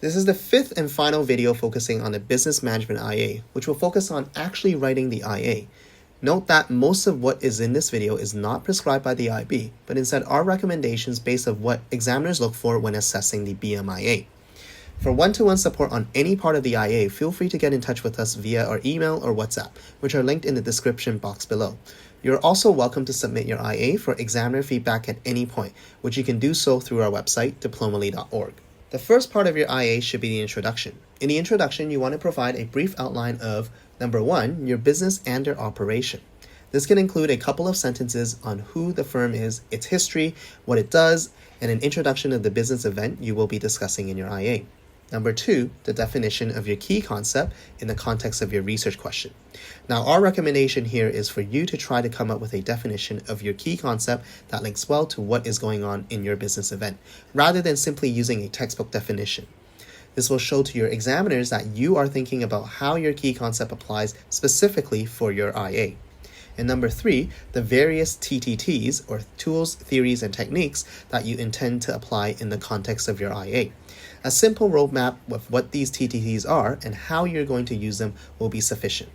This is the fifth and final video focusing on the business management IA, which will focus on actually writing the IA. Note that most of what is in this video is not prescribed by the IB, but instead are recommendations based on what examiners look for when assessing the BMIA. For one-to-one support on any part of the IA, feel free to get in touch with us via our email or WhatsApp, which are linked in the description box below. You're also welcome to submit your IA for examiner feedback at any point, which you can do so through our website, Diplomaly.org. The first part of your IA should be the introduction. In the introduction, you want to provide a brief outline of, number one, your business and your operation. This can include a couple of sentences on who the firm is, its history, what it does, and an introduction of the business event you will be discussing in your IA. Number two, the definition of your key concept in the context of your research question. Now, our recommendation here is for you to try to come up with a definition of your key concept that links well to what is going on in your business event, rather than simply using a textbook definition. This will show to your examiners that you are thinking about how your key concept applies specifically for your IA. And number three, the various TTTs, or tools, theories, and techniques that you intend to apply in the context of your IA. A simple roadmap of what these TTTs are and how you're going to use them will be sufficient.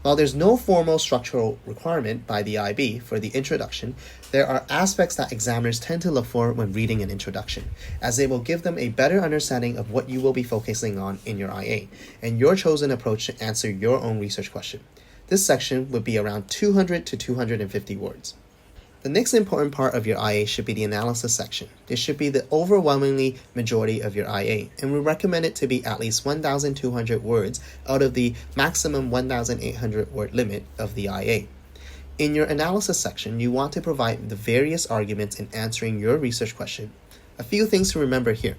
While there's no formal structural requirement by the IB for the introduction, there are aspects that examiners tend to look for when reading an introduction, as they will give them a better understanding of what you will be focusing on in your IA, and your chosen approach to answer your own research question. This section would be around 200 to 250 words. The next important part of your IA should be the analysis section. This should be the overwhelmingly majority of your IA, and we recommend it to be at least 1,200 words out of the maximum 1,800 word limit of the IA. In your analysis section, you want to provide the various arguments in answering your research question. A few things to remember here.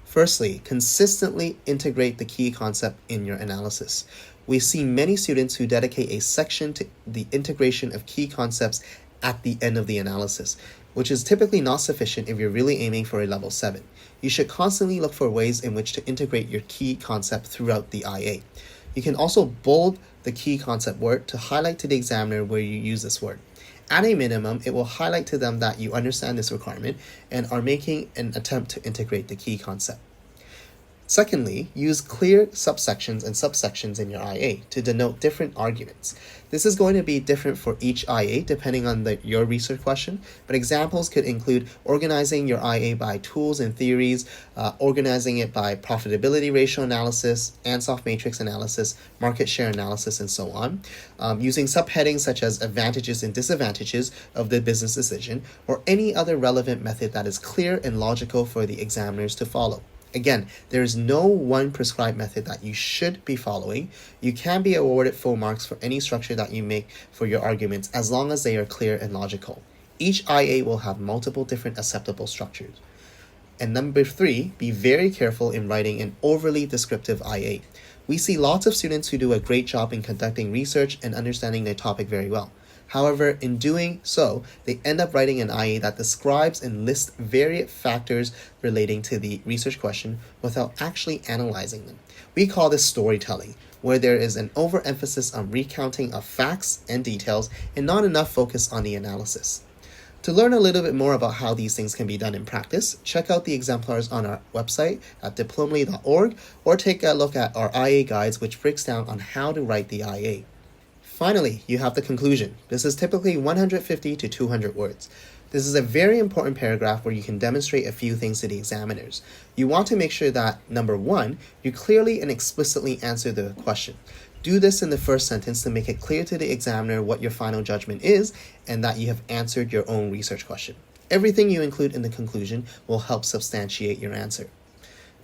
Firstly, consistently integrate the key concept in your analysis. We see many students who dedicate a section to the integration of key concepts at the end of the analysis, which is typically not sufficient if you're really aiming for a level 7. You should constantly look for ways in which to integrate your key concept throughout the IA. You can also bold the key concept word to highlight to the examiner where you use this word. At a minimum, it will highlight to them that you understand this requirement and are making an attempt to integrate the key concept. Secondly, use clear subsections in your IA to denote different arguments. This is going to be different for each IA depending on your research question, but examples could include organizing your IA by tools and theories, organizing it by profitability ratio analysis, Ansoff matrix analysis, market share analysis, and so on, using subheadings such as advantages and disadvantages of the business decision, or any other relevant method that is clear and logical for the examiners to follow. Again, there is no one prescribed method that you should be following. You can be awarded full marks for any structure that you make for your arguments as long as they are clear and logical. Each IA will have multiple different acceptable structures. And number three, be very careful in writing an overly descriptive IA. We see lots of students who do a great job in conducting research and understanding their topic very well. However, in doing so, they end up writing an IA that describes and lists various factors relating to the research question without actually analyzing them. We call this storytelling, where there is an overemphasis on recounting of facts and details and not enough focus on the analysis. To learn a little bit more about how these things can be done in practice, check out the exemplars on our website at Diplomaly.org or take a look at our IA guides, which breaks down on how to write the IA. Finally, you have the conclusion. This is typically 150 to 200 words. This is a very important paragraph where you can demonstrate a few things to the examiners. You want to make sure that, number one, you clearly and explicitly answer the question. Do this in the first sentence to make it clear to the examiner what your final judgment is and that you have answered your own research question. Everything you include in the conclusion will help substantiate your answer.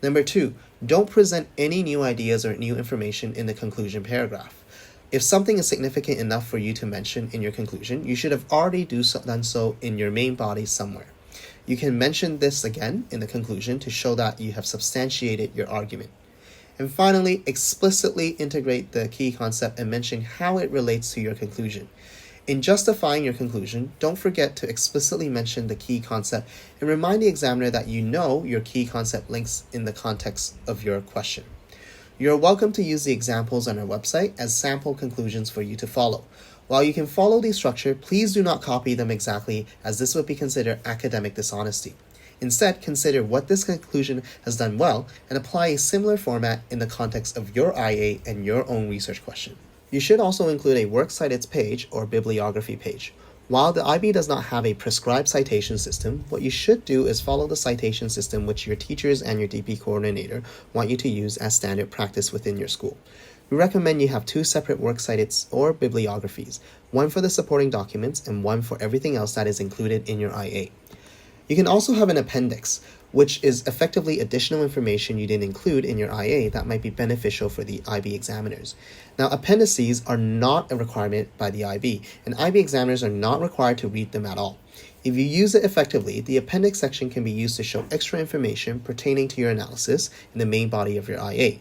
Number two, don't present any new ideas or new information in the conclusion paragraph. If something is significant enough for you to mention in your conclusion, you should have already done so in your main body somewhere. You can mention this again in the conclusion to show that you have substantiated your argument. And finally, explicitly integrate the key concept and mention how it relates to your conclusion. In justifying your conclusion, don't forget to explicitly mention the key concept and remind the examiner that you know your key concept links in the context of your question. You're welcome to use the examples on our website as sample conclusions for you to follow. While you can follow the structure, please do not copy them exactly, as this would be considered academic dishonesty. Instead, consider what this conclusion has done well and apply a similar format in the context of your IA and your own research question. You should also include a works cited page or bibliography page. While the IB does not have a prescribed citation system, what you should do is follow the citation system which your teachers and your DP coordinator want you to use as standard practice within your school. We recommend you have 2 separate works cited or bibliographies, one for the supporting documents and one for everything else that is included in your IA. You can also have an appendix, which is effectively additional information you didn't include in your IA that might be beneficial for the IB examiners. Now, appendices are not a requirement by the IB, and IB examiners are not required to read them at all. If you use it effectively, the appendix section can be used to show extra information pertaining to your analysis in the main body of your IA.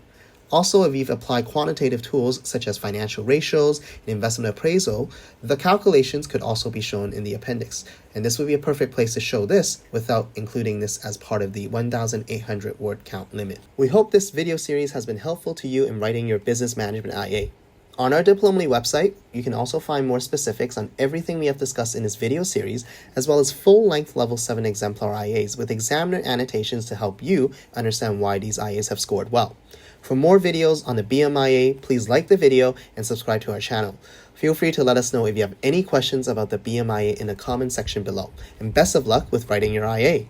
Also, if you've applied quantitative tools such as financial ratios and investment appraisal, the calculations could also be shown in the appendix. And this would be a perfect place to show this without including this as part of the 1,800 word count limit. We hope this video series has been helpful to you in writing your business management IA. On our Diplomaly website, you can also find more specifics on everything we have discussed in this video series, as well as full-length Level 7 exemplar IAs with examiner annotations to help you understand why these IAs have scored well. For more videos on the BMIA, please like the video and subscribe to our channel. Feel free to let us know if you have any questions about the BMIA in the comment section below. And best of luck with writing your IA.